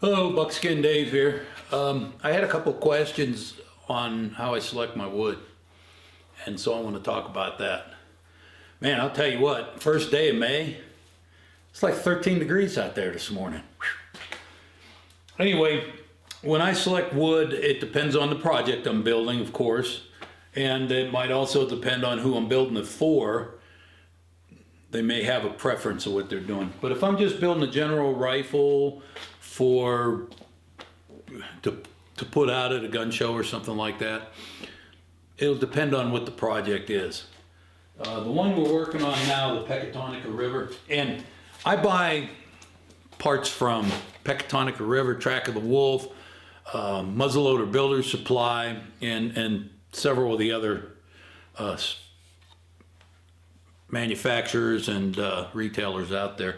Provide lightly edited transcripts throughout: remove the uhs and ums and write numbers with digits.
Hello, Buckskin Dave here. I had a couple questions on how I select my wood, and so I want to talk about that. Man, I'll tell you what, first day of May, it's like 13 degrees out there this morning. Anyway, when I select wood, it depends on the project I'm building, of course, and it might also depend on who I'm building it for. They may have a preference of what they're doing. But if I'm just building a general rifle to put out at a gun show or something like that, it'll depend on what the project is. The one we're working on now, the Pecatonica River, and I buy parts from Pecatonica River, Track of the Wolf, Muzzleloader Builder's Supply, and several of the other manufacturers and retailers out there.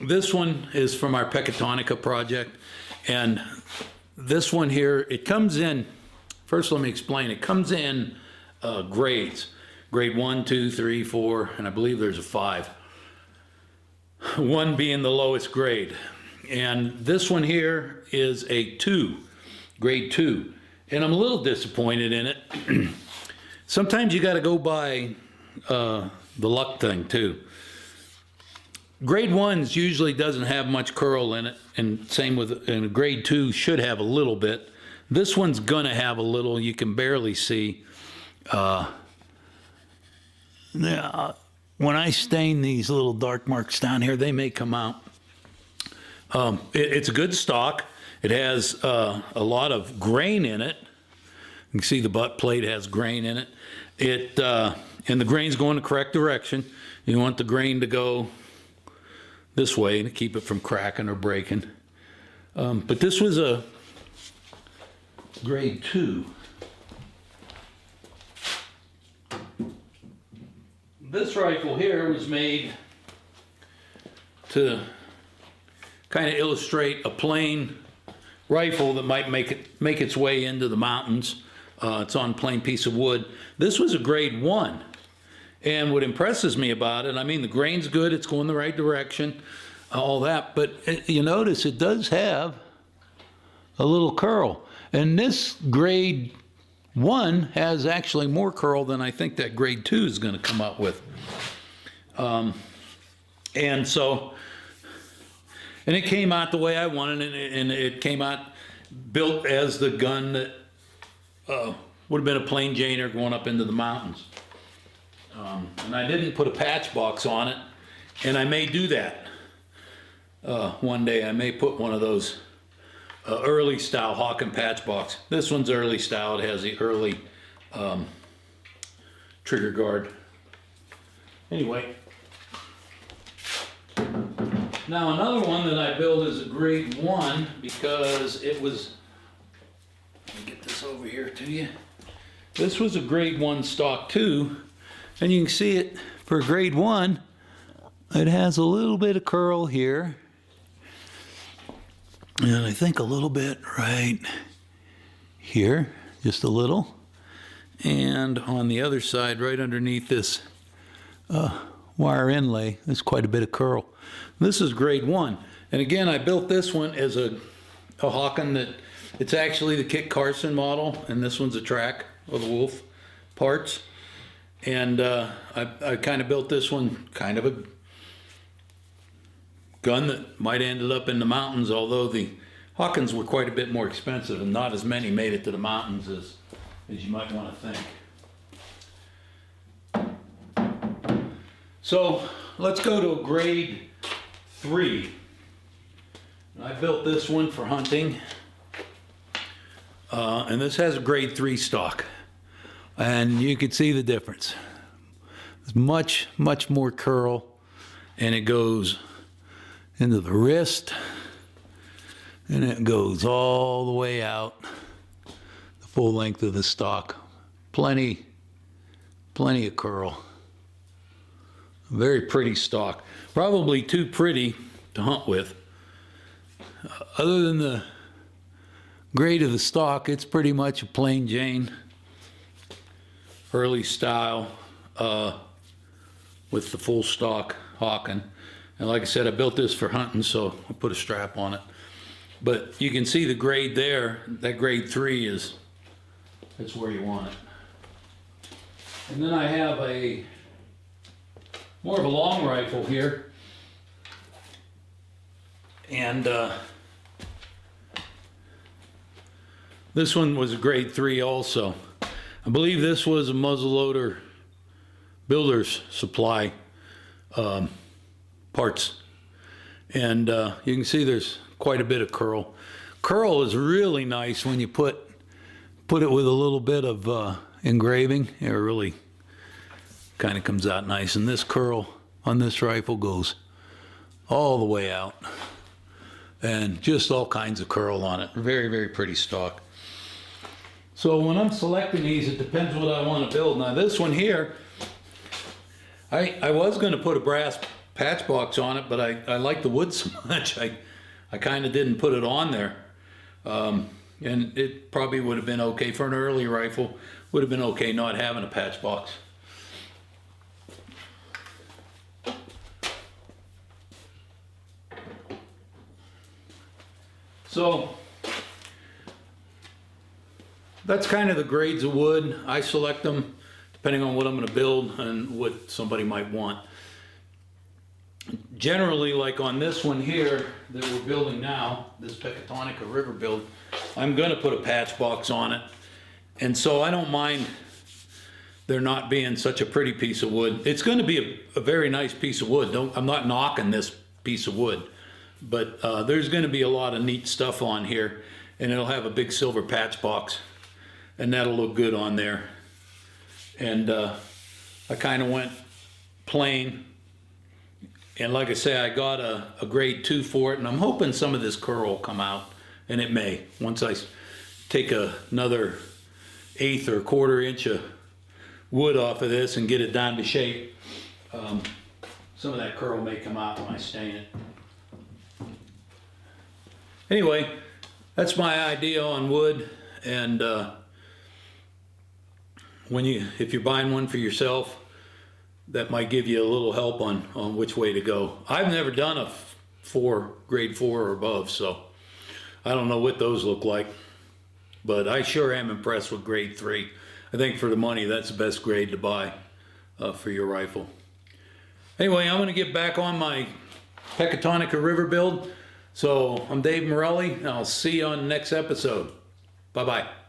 This one is from our Pecatonica project, and this one here, it comes in, first let me explain, it comes in grades. Grade 1, 2, 3, 4, and I believe there's a 5. 1 being the lowest grade. And this one here is a 2, grade 2. And I'm a little disappointed in it. Sometimes you got to go by the luck thing too. Grade 1s usually doesn't have much curl in it, and same with grade 2 should have a little bit. This one's gonna have a little, you can barely see. When I stain these little dark marks down here, they may come out. It's a good stock. It has a lot of grain in it. You can see the butt plate has grain in it. And the grain's going the correct direction. You want the grain to go this way to keep it from cracking or breaking. But this was a grade 2. This rifle here was made to kind of illustrate a plain rifle that might make its way into the mountains. It's on a plain piece of wood. This was a grade 1. And what impresses me about it, I mean, the grain's good, it's going the right direction, all that, but you notice it does have a little curl. And this grade 1 has actually more curl than I think that grade 2 is going to come up with. And it came out the way I wanted it, and it came out built as the gun that would have been a plain Janer going up into the mountains. And I didn't put a patch box on it, and I may do that one day. I may put one of those early style Hawken patch box. This one's early style. It has the early trigger guard. Anyway, now another one that I built is a grade 1 because it was, let me get this over here to you. This was a grade 1 stock too. And you can see it for grade 1, it has a little bit of curl here. And I think a little bit right here, just a little. And on the other side, right underneath this wire inlay, there's quite a bit of curl. This is grade 1. And again, I built this one as a Hawken that, it's actually the Kit Carson model, and this one's a Track of the Wolf parts. And I kind of built this one kind of a gun that might have ended up in the mountains, although the Hawkens were quite a bit more expensive and not as many made it to the mountains as you might want to think. So let's go to a grade 3. I built this one for hunting, and this has a grade 3 stock. And you can see the difference. There's much, much more curl, and it goes into the wrist, and it goes all the way out the full length of the stock. Plenty of curl. Very pretty stock. Probably too pretty to hunt with. Other than the grade of the stock, it's pretty much a plain Jane. Early style with the full stock Hawken. And like I said, I built this for hunting, so I put a strap on it. But you can see the grade there, that grade 3 is, that's where you want it. And then I have a more of a long rifle here. And this one was a grade 3 also. I believe this was a muzzleloader builder's supply parts. And you can see there's quite a bit of curl. Curl is really nice when you put it with a little bit of engraving. It really kind of comes out nice. And this curl on this rifle goes all the way out. And just all kinds of curl on it. Very, very pretty stock. So when I'm selecting these, it depends what I want to build. Now this one here, I was going to put a brass patch box on it, but I like the wood so much, I kind of didn't put it on there. And it probably would have been okay for an early rifle, would have been okay not having a patch box. So that's kind of the grades of wood. I select them depending on what I'm going to build and what somebody might want. Generally, like on this one here that we're building now, this Pecatonica River build, I'm going to put a patch box on it. And so I don't mind there not being such a pretty piece of wood. It's going to be a very nice piece of wood. I'm not knocking this piece of wood, but there's going to be a lot of neat stuff on here, and it'll have a big silver patch box, and that'll look good on there. And I kind of went plain. And like I say, I got a grade 2 for it, and I'm hoping some of this curl will come out, and it may. Once I take another 1/8 or 1/4 inch of wood off of this and get it down to shape, some of that curl may come out when I stain it. Anyway, that's my idea on wood, and if you're buying one for yourself, that might give you a little help on which way to go. I've never done a grade 4 or above, so I don't know what those look like, but I sure am impressed with grade 3. I think for the money, that's the best grade to buy for your rifle. Anyway, I'm gonna get back on my Pecatonica River build. So I'm Dave Morelli, and I'll see you on the next episode. Bye-bye.